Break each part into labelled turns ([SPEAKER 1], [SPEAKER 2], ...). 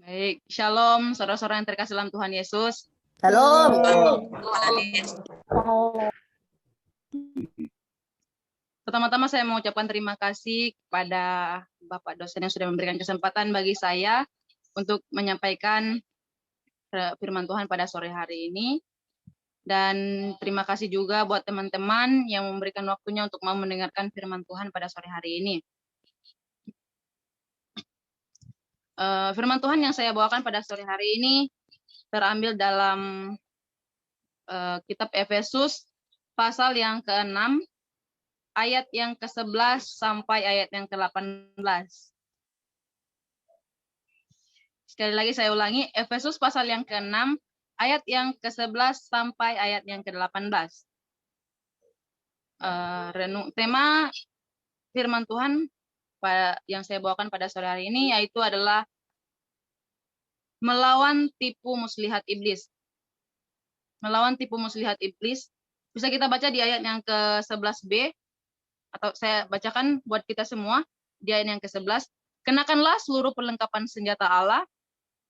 [SPEAKER 1] Baik, shalom saudara-saudara yang terkasih dalam Tuhan Yesus.
[SPEAKER 2] Shalom.
[SPEAKER 1] Pertama-tama saya mengucapkan terima kasih kepada Bapak dosen yang sudah memberikan kesempatan bagi saya untuk menyampaikan firman Tuhan pada sore hari ini. Dan terima kasih juga buat teman-teman yang memberikan waktunya untuk mau mendengarkan firman Tuhan pada sore hari ini. Firman Tuhan yang saya bawakan pada sore hari ini terambil dalam kitab Efesus pasal yang ke-6 ayat yang ke-11 sampai ayat yang ke-18. Sekali lagi saya ulangi, Efesus pasal yang ke-6 ayat yang ke-11 sampai ayat yang ke-18. Tema firman Tuhan yang saya bawakan pada sore hari ini yaitu adalah melawan tipu muslihat iblis. Melawan tipu muslihat iblis. Bisa kita baca di ayat yang ke-11b, atau saya bacakan buat kita semua di ayat yang ke-11. Kenakanlah seluruh perlengkapan senjata Allah,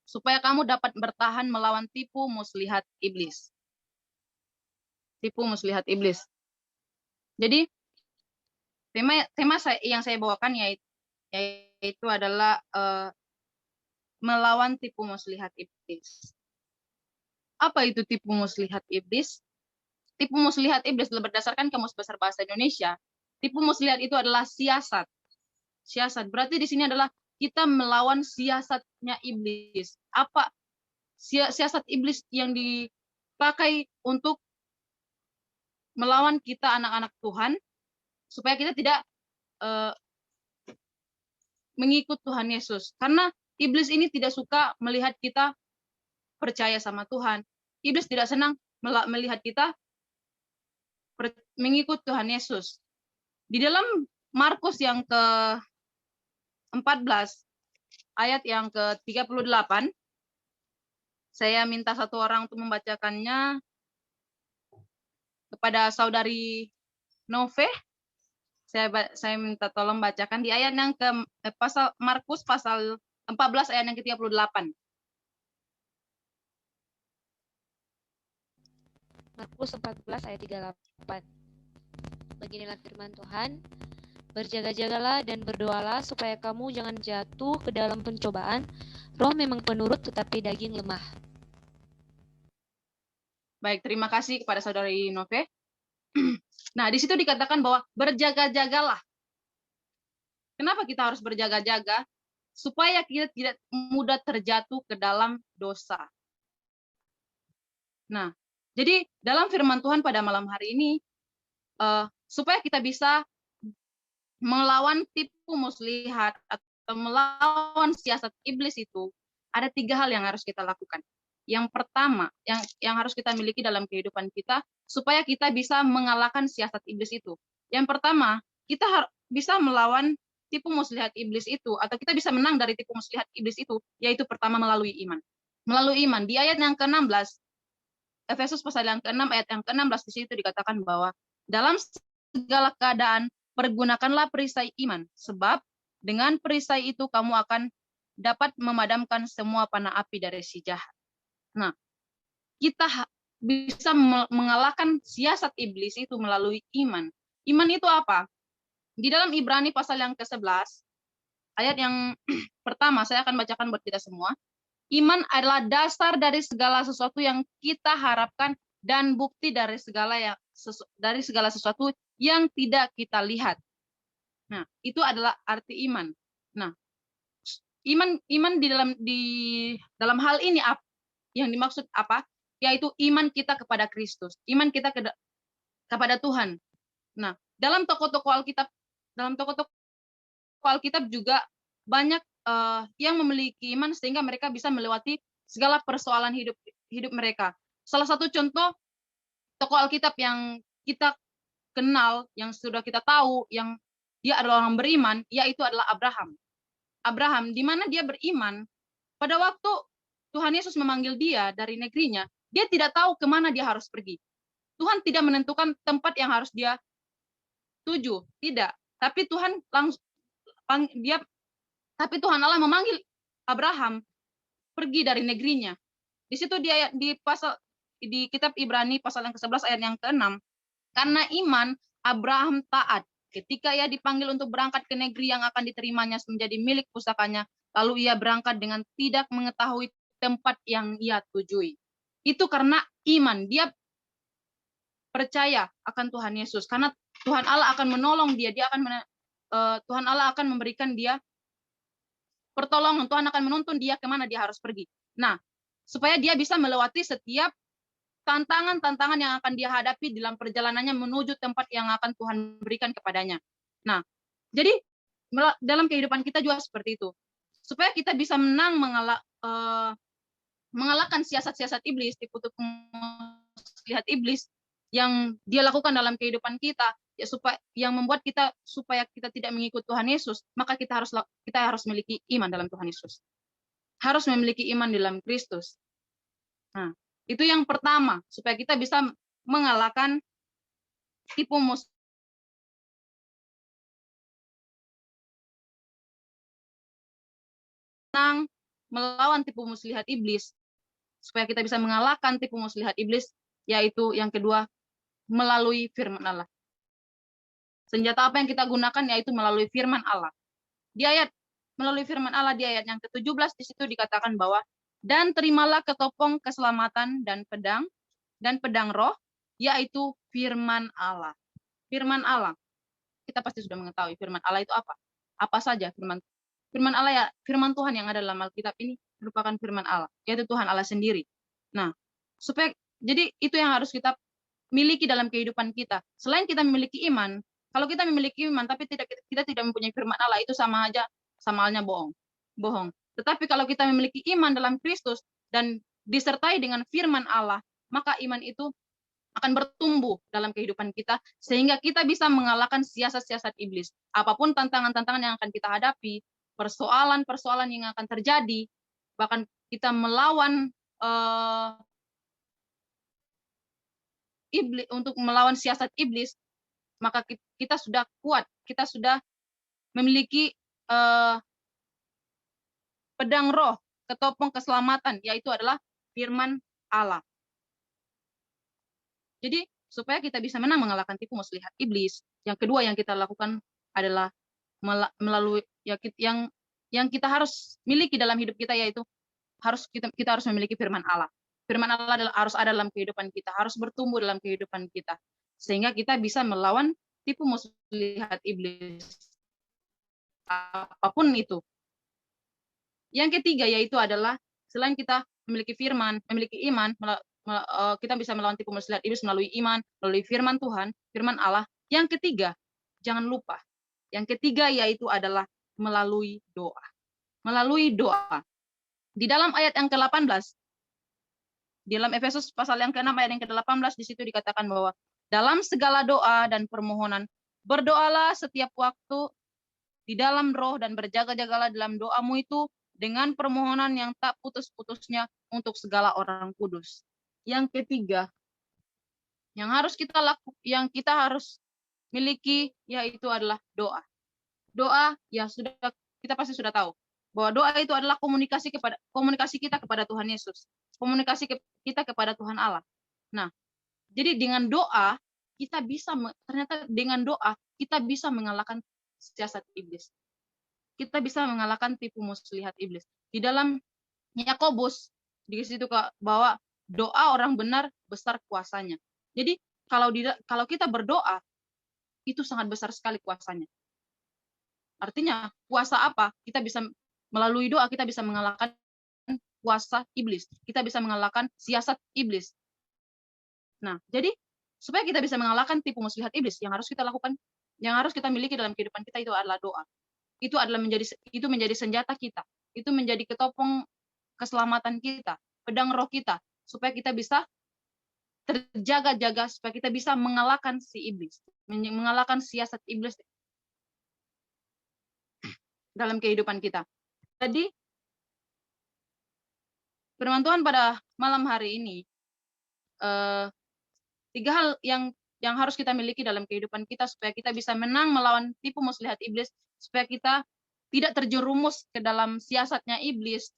[SPEAKER 1] supaya kamu dapat bertahan melawan tipu muslihat iblis. Tipu muslihat iblis. Jadi, tema yang saya bawakan yaitu adalah melawan tipu muslihat iblis. Apa itu tipu muslihat iblis? Tipu muslihat iblis berdasarkan Kamus Besar Bahasa Indonesia. Tipu muslihat itu adalah siasat. Siasat berarti di sini adalah kita melawan siasatnya iblis. Apa siasat iblis yang dipakai untuk melawan kita anak-anak Tuhan supaya kita tidak mengikut Tuhan Yesus. Karena iblis ini tidak suka melihat kita percaya sama Tuhan. Iblis tidak senang melihat kita mengikut Tuhan Yesus. Di dalam Markus yang ke-14 ayat yang ke-38, saya minta satu orang untuk membacakannya kepada saudari Nove. Saya minta tolong bacakan di ayat yang pasal Markus pasal 14 ayat yang ke-38.
[SPEAKER 3] Markus 14 ayat 38. Beginilah firman Tuhan. Berjaga-jagalah dan berdoalah supaya kamu jangan jatuh ke dalam pencobaan. Roh memang penurut tetapi daging lemah.
[SPEAKER 1] Baik, terima kasih kepada saudari Nove. Nah, di situ dikatakan bahwa berjaga-jagalah. Kenapa kita harus berjaga-jaga? Supaya kita tidak mudah terjatuh ke dalam dosa. Nah, jadi dalam firman Tuhan pada malam hari ini, supaya kita bisa melawan tipu muslihat atau melawan siasat iblis itu, ada 3 hal yang harus kita lakukan. Yang pertama, yang harus kita miliki dalam kehidupan kita, supaya kita bisa mengalahkan siasat iblis itu. Yang pertama, kita bisa melawan tipu muslihat iblis itu, atau kita bisa menang dari tipu muslihat iblis itu, yaitu pertama melalui iman. Melalui iman. Di ayat yang ke-16, Efesus pasal yang ke-6 ayat yang ke-16 di situ dikatakan bahwa dalam segala keadaan pergunakanlah perisai iman, sebab dengan perisai itu kamu akan dapat memadamkan semua panah api dari si jahat. Nah, kita bisa mengalahkan siasat iblis itu melalui iman. Iman itu apa? Di dalam Ibrani pasal yang ke-11, ayat yang pertama, saya akan bacakan buat kita semua. Iman adalah dasar dari segala sesuatu yang kita harapkan dan bukti dari segala sesuatu yang tidak kita lihat. Nah, itu adalah arti iman. Nah, iman di dalam hal ini yang dimaksud apa? Yaitu iman kita kepada Kristus, iman kita kepada Tuhan. Nah, dalam tokoh-tokoh Alkitab juga banyak yang memiliki iman sehingga mereka bisa melewati segala persoalan hidup mereka. Salah satu contoh tokoh Alkitab yang kita kenal, yang sudah kita tahu, yang dia adalah orang beriman, yaitu adalah Abraham. Abraham, di mana dia beriman, pada waktu Tuhan Yesus memanggil dia dari negerinya, dia tidak tahu kemana dia harus pergi. Tuhan tidak menentukan tempat yang harus dia tuju, tidak. Tapi Tuhan tapi Tuhan Allah memanggil Abraham pergi dari negerinya. Di situ dia di kitab Ibrani pasal yang ke-11 ayat yang ke-6, karena iman Abraham taat ketika ia dipanggil untuk berangkat ke negeri yang akan diterimanya menjadi milik pusakanya, lalu ia berangkat dengan tidak mengetahui tempat yang ia tujui. Itu karena iman, dia percaya akan Tuhan Yesus, karena Tuhan Allah akan menolong dia, Tuhan Allah akan memberikan dia pertolongan, Tuhan akan menuntun dia kemana dia harus pergi. Nah, supaya dia bisa melewati setiap tantangan-tantangan yang akan dia hadapi dalam perjalanannya menuju tempat yang akan Tuhan berikan kepadanya. Nah, jadi dalam kehidupan kita juga seperti itu. Supaya kita bisa menang mengalahkan siasat-siasat iblis, tipu-tipu lihat iblis yang dia lakukan dalam kehidupan kita, ya supaya yang membuat kita supaya kita tidak mengikut Tuhan Yesus, maka kita harus memiliki iman dalam Tuhan Yesus. Harus memiliki iman dalam Kristus. Nah, itu yang pertama, supaya kita bisa mengalahkan tipu muslihat. Melawan tipu muslihat iblis, supaya kita bisa mengalahkan tipu muslihat iblis, yaitu yang kedua, melalui firman Allah. Senjata apa yang kita gunakan, yaitu melalui firman Allah. Melalui firman Allah di ayat yang ke-17, di situ dikatakan bahwa, dan terimalah ketopong keselamatan dan pedang roh, yaitu firman Allah. Firman Allah. Kita pasti sudah mengetahui firman Allah itu apa. Apa saja firman Allah, ya firman Tuhan yang ada dalam Alkitab ini merupakan firman Allah, yaitu Tuhan Allah sendiri. Nah, jadi itu yang harus kita miliki dalam kehidupan kita. Selain kita memiliki iman, kalau kita memiliki iman tapi kita tidak mempunyai firman Allah, itu sama halnya bohong. Tetapi kalau kita memiliki iman dalam Kristus dan disertai dengan firman Allah, maka iman itu akan bertumbuh dalam kehidupan kita sehingga kita bisa mengalahkan siasat-siasat iblis. Apapun tantangan-tantangan yang akan kita hadapi, persoalan-persoalan yang akan terjadi, bahkan kita melawan iblis, untuk melawan siasat iblis, maka kita sudah kuat, kita sudah memiliki pedang roh, ketopong keselamatan, yaitu adalah firman Allah. Jadi supaya kita bisa menang mengalahkan tipu muslihat iblis, yang kedua yang kita lakukan adalah melalui yang kita harus miliki dalam hidup kita, yaitu kita harus memiliki firman Allah. Firman Allah harus ada dalam kehidupan kita, harus bertumbuh dalam kehidupan kita, sehingga kita bisa melawan tipu muslihat iblis apapun itu. Yang ketiga yaitu adalah selain kita memiliki firman, memiliki iman, kita bisa melawan tipu muslihat iblis melalui iman, melalui firman Tuhan, firman Allah. Yang ketiga, jangan lupa. Yang ketiga yaitu adalah melalui doa. Melalui doa. Di dalam ayat yang ke-18, di dalam Efesus pasal yang ke-6 ayat yang ke-18, di situ dikatakan bahwa dalam segala doa dan permohonan, berdoalah setiap waktu di dalam roh dan berjaga-jagalah dalam doamu itu dengan permohonan yang tak putus-putusnya untuk segala orang kudus. Yang ketiga, yang kita harus miliki yaitu adalah doa. Doa ya kita pasti sudah tahu bahwa doa itu adalah komunikasi kita kepada Tuhan Yesus, komunikasi kita kepada Tuhan Allah. Nah, jadi dengan doa ternyata dengan doa kita bisa mengalahkan siasat iblis. Kita bisa mengalahkan tipu muslihat iblis. Di dalam Yakobus di situ bahwa doa orang benar besar kuasanya. Jadi kalau kita berdoa itu sangat besar sekali kuasanya. Artinya kuasa apa? Kita bisa melalui doa kita bisa mengalahkan kuasa iblis. Kita bisa mengalahkan siasat iblis. Nah, jadi supaya kita bisa mengalahkan tipu muslihat iblis, yang harus kita lakukan, yang harus kita miliki dalam kehidupan kita itu adalah doa. Itu menjadi senjata kita. Itu menjadi ketopong keselamatan kita, pedang roh kita, supaya kita bisa terjaga-jaga, supaya kita bisa mengalahkan si iblis, mengalahkan siasat iblis dalam kehidupan kita. Jadi firman Tuhan pada malam hari ini, 3 hal yang harus kita miliki dalam kehidupan kita supaya kita bisa menang melawan tipu muslihat iblis, supaya kita tidak terjerumus ke dalam siasatnya iblis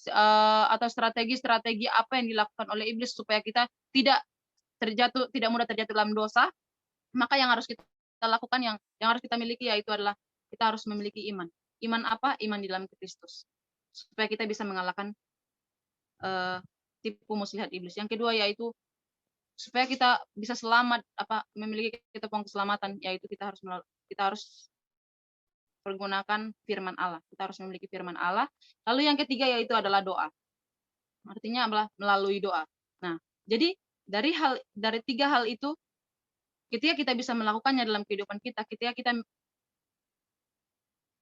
[SPEAKER 1] atau strategi-strategi apa yang dilakukan oleh iblis supaya kita tidak mudah terjatuh dalam dosa, maka yang harus kita lakukan, yang harus kita miliki, yaitu adalah kita harus memiliki iman. Iman apa? Iman di dalam Kristus, supaya kita bisa mengalahkan tipu muslihat iblis. Yang kedua yaitu supaya kita bisa selamat, memiliki kita keselamatan, yaitu kita harus menggunakan firman Allah. Kita harus memiliki firman Allah. Lalu yang ketiga yaitu adalah doa. Artinya adalah melalui doa. Nah, jadi dari tiga hal itu, ketika kita bisa melakukannya dalam kehidupan kita, ketika kita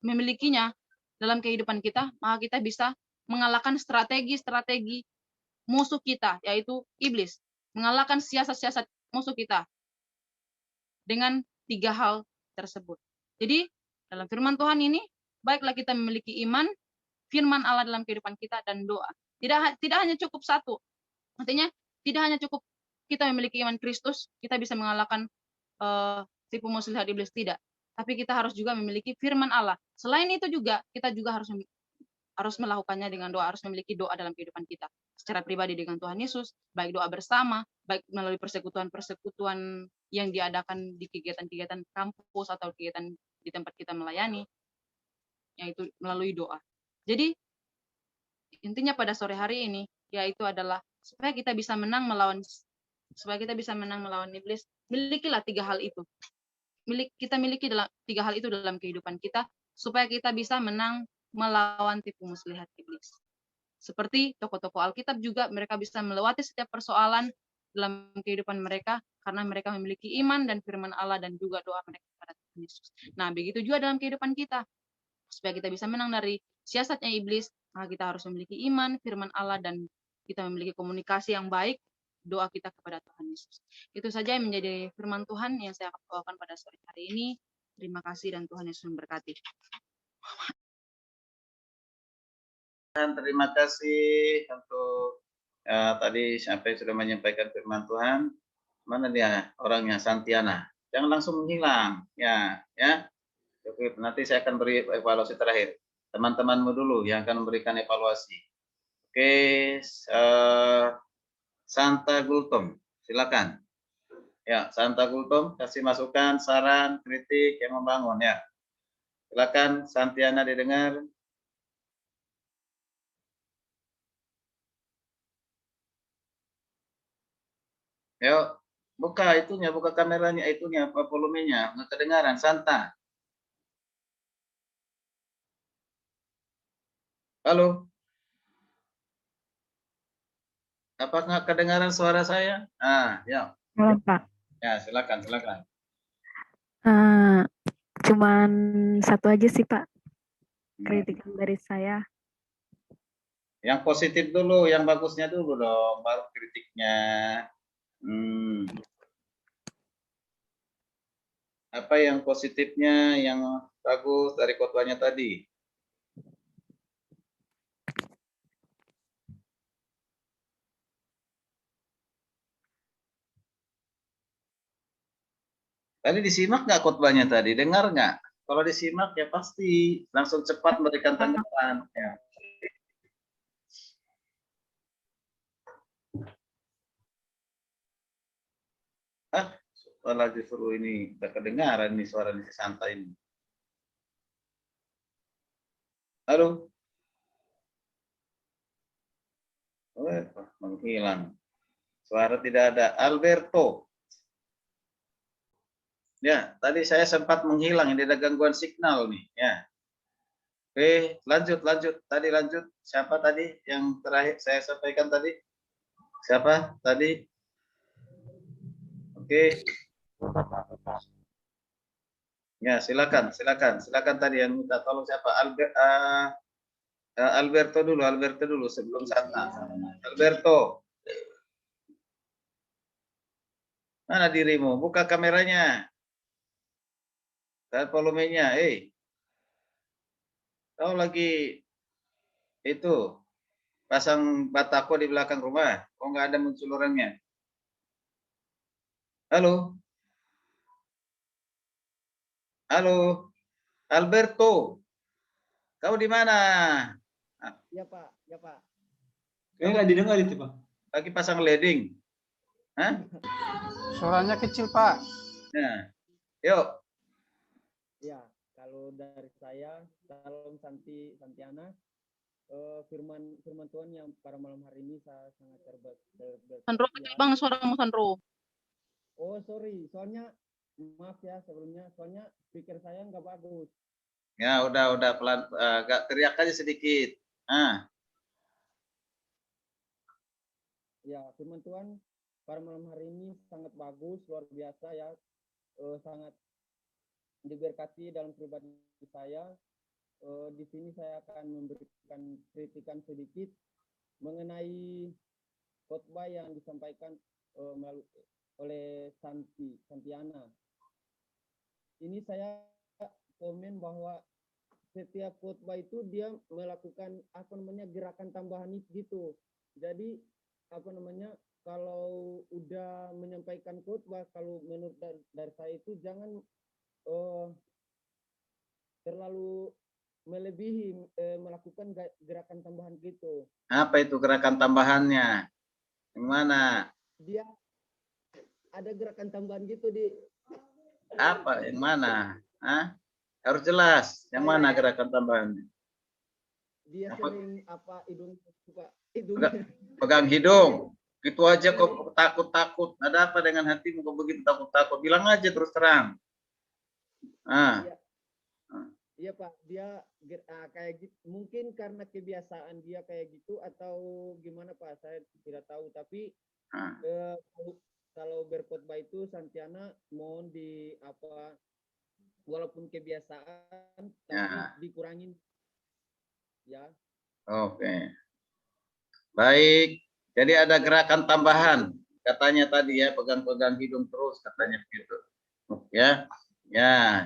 [SPEAKER 1] memilikinya dalam kehidupan kita, maka kita bisa mengalahkan strategi-strategi musuh kita, yaitu iblis. Mengalahkan siasat-siasat musuh kita dengan tiga hal tersebut. Jadi, dalam firman Tuhan ini, baiklah kita memiliki iman, firman Allah dalam kehidupan kita, dan doa. Tidak hanya cukup satu. Artinya, tidak hanya cukup kita memiliki iman Kristus, kita bisa mengalahkan tipu muslihat iblis, tidak. Tapi kita harus juga memiliki firman Allah. Selain itu juga, kita juga harus melakukannya dengan doa, harus memiliki doa dalam kehidupan kita. Secara pribadi dengan Tuhan Yesus, baik doa bersama, baik melalui persekutuan-persekutuan yang diadakan di kegiatan-kegiatan kampus atau kegiatan di tempat kita melayani, yaitu melalui doa. Jadi, intinya pada sore hari ini, yaitu adalah supaya kita bisa menang melawan iblis, milikilah tiga hal itu. Kita miliki tiga hal itu dalam kehidupan kita, supaya kita bisa menang melawan tipu muslihat iblis. Seperti tokoh-tokoh Alkitab juga, mereka bisa melewati setiap persoalan dalam kehidupan mereka, karena mereka memiliki iman dan firman Allah dan juga doa mereka kepada Tuhan Yesus. Nah, begitu juga dalam kehidupan kita. Supaya kita bisa menang dari siasatnya iblis, maka kita harus memiliki iman, firman Allah, dan kita memiliki komunikasi yang baik, doa kita kepada Tuhan Yesus. Itu saja yang menjadi firman Tuhan yang saya akan bawakan pada sore hari ini. Terima kasih dan Tuhan Yesus memberkati.
[SPEAKER 2] Terima kasih untuk tadi sampai sudah menyampaikan firman Tuhan. Mana dia orangnya, Santiana? Jangan langsung menghilang, ya. Oke, nanti saya akan beri evaluasi terakhir. Teman-temanmu dulu yang akan memberikan evaluasi. Oke, Santa Gultom, silakan. Ya, Santa Gultom, kasih masukan, saran, kritik yang membangun, ya. Silakan, Santiana didengar. Yuk, buka kameranya, volumenya, nggak kedengaran, Santa. Halo? Apakah kedengaran suara saya? Ya.
[SPEAKER 4] Halo, Pak.
[SPEAKER 2] Ya, silakan.
[SPEAKER 4] Cuman satu aja sih, Pak, kritikan dari saya.
[SPEAKER 2] Yang positif dulu, yang bagusnya dulu dong, baru kritiknya. Apa yang positifnya, yang bagus dari khotbahnya tadi? Tadi disimak nggak khotbahnya tadi? Dengar nggak? Kalau disimak ya pasti langsung cepat memberikan tanggapan. Ya. Malah justru ini udah kedengaran nih suara si Santa ini. Halo? Menghilang. Suara tidak ada. Alberto. Ya, tadi saya sempat menghilang, ini ada gangguan signal nih, ya. Oke, lanjut. Tadi lanjut. Siapa tadi yang terakhir saya sampaikan tadi? Siapa tadi? Oke. Ya, silakan tadi yang minta tolong siapa? Alberto dulu sebelum Santa. Alberto. Mana dirimu? Buka kameranya. Dan volumenya, kau lagi itu pasang batako di belakang rumah, kok nggak ada muncul orangnya? Halo, Alberto, Kau di mana?
[SPEAKER 5] Ya Pak, ya Pak.
[SPEAKER 6] Kayaknya nggak didengar itu, Pak.
[SPEAKER 2] Lagi pasang leading. Hah?
[SPEAKER 7] Suaranya kecil, Pak.
[SPEAKER 2] Nah, yuk.
[SPEAKER 5] Ya, kalau dari saya, Salam Santiana, firman Tuhan yang pada malam hari ini saya sangat
[SPEAKER 1] Sandro, bang, suaramu Sandro.
[SPEAKER 5] Oh sorry, soalnya maaf ya sebelumnya, soalnya speaker saya nggak bagus.
[SPEAKER 2] Ya, udah pelan, agak teriak aja sedikit.
[SPEAKER 5] Ya, firman Tuhan pada malam hari ini sangat bagus, luar biasa ya, sangat diberkati dalam pribadi saya. Di sini saya akan memberikan kritikan sedikit mengenai khotbah yang disampaikan oleh Santiana. Ini saya komen bahwa setiap khotbah itu dia melakukan gerakan tambahan gitu. Jadi kalau udah menyampaikan khotbah, kalau menurut dari saya itu jangan terlalu melebihi melakukan gerakan tambahan gitu.
[SPEAKER 2] Apa itu gerakan tambahannya? Yang mana?
[SPEAKER 5] Dia ada gerakan tambahan gitu di
[SPEAKER 2] Apa? Yang mana? Harus jelas. Yang mana gerakan tambahannya?
[SPEAKER 5] Dia
[SPEAKER 2] apa?
[SPEAKER 5] Sering hidung suka hidung.
[SPEAKER 2] Pegang hidung. Gitu aja kok takut-takut. Ada apa dengan hatimu kok begitu takut-takut? Bilang aja terus terang.
[SPEAKER 5] Iya Pak, dia kayak gitu. Mungkin karena kebiasaan dia kayak gitu atau gimana Pak, saya tidak tahu. Tapi kalau berkhotbah itu Santiana mohon walaupun kebiasaan tapi dikurangin ya.
[SPEAKER 2] Oke. Baik. Jadi ada gerakan tambahan. Katanya tadi ya, pegang-pegang hidung terus katanya begitu. Ya. Ya.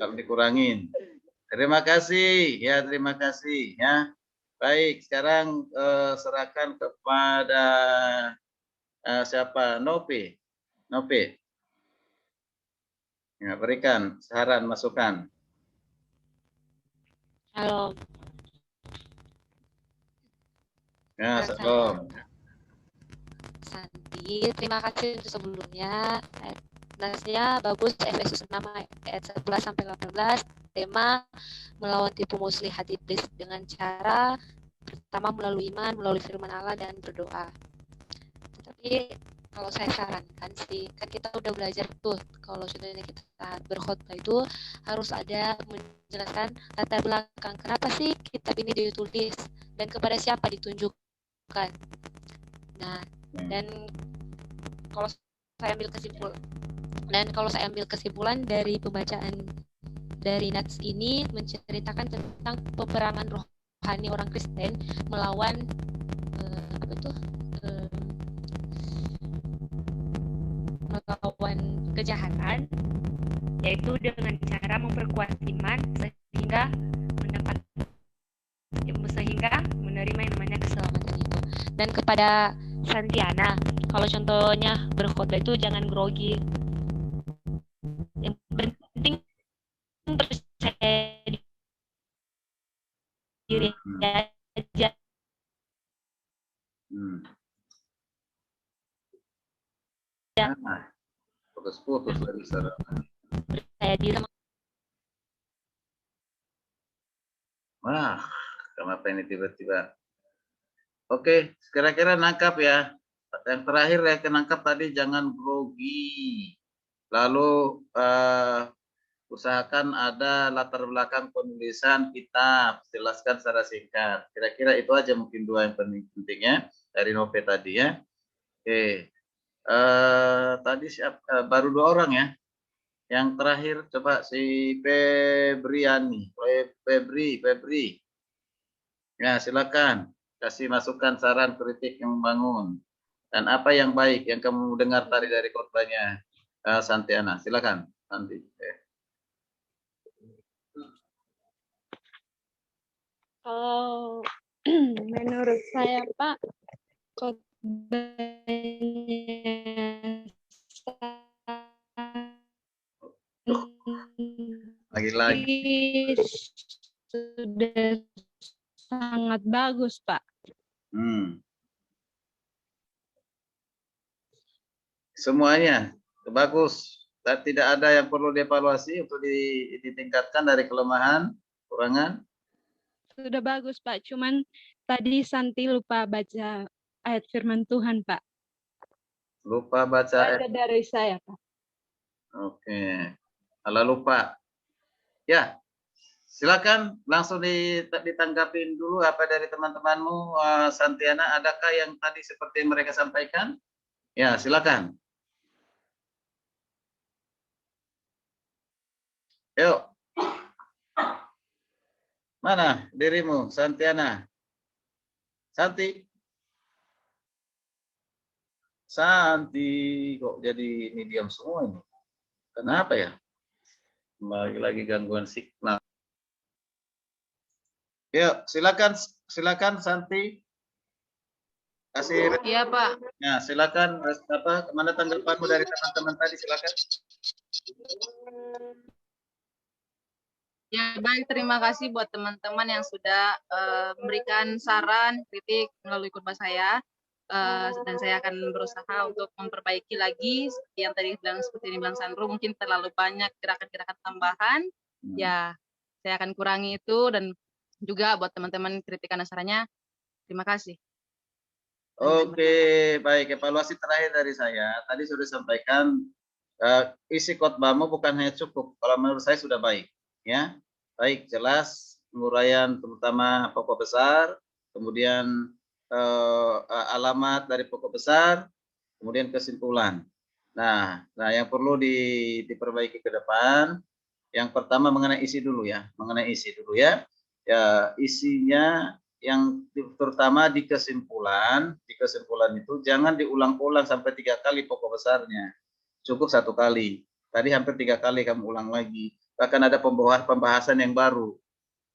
[SPEAKER 2] Kalau dikurangin. Terima kasih, ya terima kasih, ya. Baik, sekarang serahkan kepada siapa? Nopi. Ya, berikan saran, masukan.
[SPEAKER 3] Halo.
[SPEAKER 2] Ya, salam.
[SPEAKER 3] Santi, terima kasih untuk sebelumnya. Nasnya bagus, Efesus 6 ayat 11 sampai 18. Tema melawan tipu muslihat iblis dengan cara pertama melalui iman, melalui firman Allah dan berdoa. Tetapi kalau saya sarankan sih, kan kita udah belajar tuh kalau contohnya kita berkhotbah itu harus ada menjelaskan latar belakang kenapa sih kitab ini ditulis dan kepada siapa ditunjukkan. Nah, dan kalau saya ambil kesimpulan dari pembacaan dari nats ini menceritakan tentang peperangan rohani orang Kristen melawan melawan kejahatan, yaitu dengan cara memperkuat iman sehingga menerima yang namanya keselamatan itu. Dan kepada Santiana, kalau contohnya berkhotbah itu jangan grogi. Yang penting percaya diri aja.
[SPEAKER 2] Putus lagi saran.
[SPEAKER 3] Percaya diri.
[SPEAKER 2] Wah, kenapa ini tiba-tiba? Oke, kira-kira nangkap ya. Yang terakhir ya nangkap tadi jangan grogi. Lalu usahakan ada latar belakang penulisan kitab, jelaskan secara singkat. Kira-kira itu aja mungkin dua yang pentingnya dari Nove tadi ya. Oke, tadi baru 2 orang ya. Yang terakhir coba si Febriani, Febri. Ya silakan kasih masukan, saran, kritik yang membangun dan apa yang baik yang kamu dengar tadi dari khotbahnya Santiana. Silakan nanti.
[SPEAKER 8] Kalau menurut saya Pak, khotbahnya
[SPEAKER 2] Lagi-lagi
[SPEAKER 8] sudah sangat bagus, Pak.
[SPEAKER 2] Semuanya bagus. Dan tidak ada yang perlu dievaluasi untuk ditingkatkan dari kelemahan, kurangan.
[SPEAKER 8] Sudah bagus, Pak. Cuman tadi Santi lupa baca ayat firman Tuhan, Pak.
[SPEAKER 2] Lupa baca
[SPEAKER 8] Baca dari saya, Pak.
[SPEAKER 2] Oke. Kalau lupa. Ya. Silakan langsung ditanggapin dulu apa dari teman-temanmu, Santiana. Adakah yang tadi seperti mereka sampaikan? Ya, silakan. Yuk. Mana dirimu, Santiana? Santi. Santi, kok jadi ini diam semua ini? Kenapa ya? Lagi gangguan signal. Yuk, silakan Santi. Kasih.
[SPEAKER 1] Iya, Pak.
[SPEAKER 2] Ya, silakan kemana tanggapanmu dari teman-teman tadi, silakan.
[SPEAKER 1] Ya, baik, terima kasih buat teman-teman yang sudah memberikan saran, kritik melalui khotbah saya. Dan saya akan berusaha untuk memperbaiki lagi seperti yang tadi bilang Sandro, mungkin terlalu banyak gerakan-gerakan tambahan. Ya, saya akan kurangi itu, dan juga buat teman-teman kritikan dan sarannya, terima kasih.
[SPEAKER 2] Oke, baik. Evaluasi terakhir dari saya. Tadi sudah sampaikan isi khotbahmu bukan hanya cukup. Kalau menurut saya sudah baik. Ya, baik, jelas penguraian terutama pokok besar, kemudian alamat dari pokok besar, kemudian kesimpulan. Nah, yang perlu diperbaiki ke depan. Yang pertama mengenai isi dulu ya, Ya, isinya yang terutama di kesimpulan itu jangan diulang-ulang sampai 3 kali pokok besarnya. Cukup 1 kali. Tadi hampir 3 kali kamu ulang lagi. Bahkan ada pembahasan yang baru.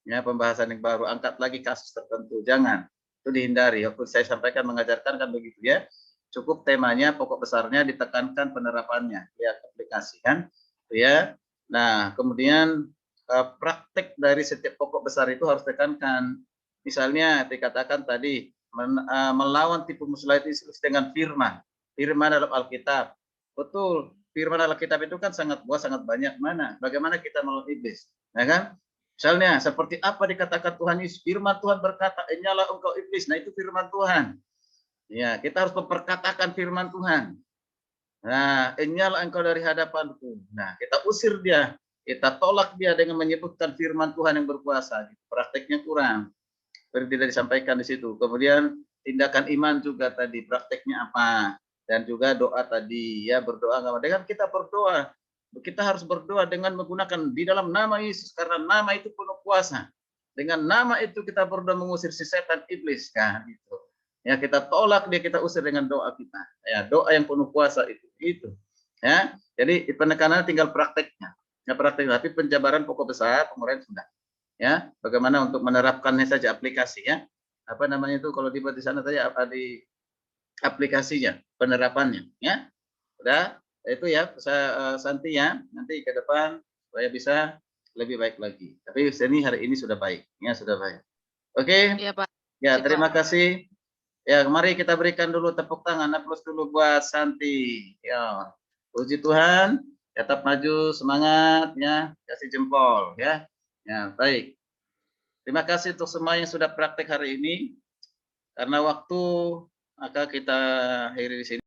[SPEAKER 2] Ya, pembahasan yang baru. Angkat lagi kasus tertentu. Jangan. Itu dihindari. Waktu saya sampaikan mengajarkan kan begitu ya. Cukup temanya, pokok besarnya, ditekankan penerapannya. Lihat aplikasi kan. Ya. Nah, kemudian praktek dari setiap pokok besar itu harus tekankan. Misalnya dikatakan tadi melawan tipu muslihat dengan firman dalam Alkitab. Betul, firman Alkitab itu kan sangat luas, sangat banyak. Bagaimana kita melawan iblis, ya kan? Misalnya seperti apa dikatakan Tuhan Yesus, firman Tuhan berkata, "Inyalah engkau iblis." Nah, itu firman Tuhan. Ya, kita harus memperkatakan firman Tuhan. Nah, inyalah engkau dari hadapanku. Nah, kita usir dia. Kita tolak dia dengan menyebutkan firman Tuhan yang berkuasa. Prakteknya kurang. Seperti tidak disampaikan di situ. Kemudian tindakan iman juga tadi. Prakteknya apa? Dan juga doa tadi. Ya, berdoa. Dengan kita berdoa. Kita harus berdoa dengan menggunakan di dalam nama Yesus. Karena nama itu penuh kuasa. Dengan nama itu kita berdoa mengusir si setan iblis. Kan? Gitu. Ya, kita tolak dia, kita usir dengan doa kita. Ya, doa yang penuh kuasa itu. Ya, jadi penekanannya tinggal prakteknya. Ya, praktek, tapi penjabaran pokok besar, penguraian sudah. Ya, bagaimana untuk menerapkannya saja aplikasi ya. Apa namanya itu kalau dibuat di sana tadi di aplikasinya, penerapannya ya. Udah, itu ya Santi ya. Nanti ke depan supaya bisa lebih baik lagi. Tapi seni hari ini sudah baik. Ya, sudah baik. Oke.
[SPEAKER 1] Iya, Pak.
[SPEAKER 2] Ya, terima kasih. Ya, mari kita berikan dulu tepuk tangan, aplaus dulu buat Santi. Ya, puji Tuhan, tetap maju, semangat, ya, kasih jempol, ya. Ya, baik. Terima kasih untuk semua yang sudah praktek hari ini. Karena waktu, maka kita akhiri di sini.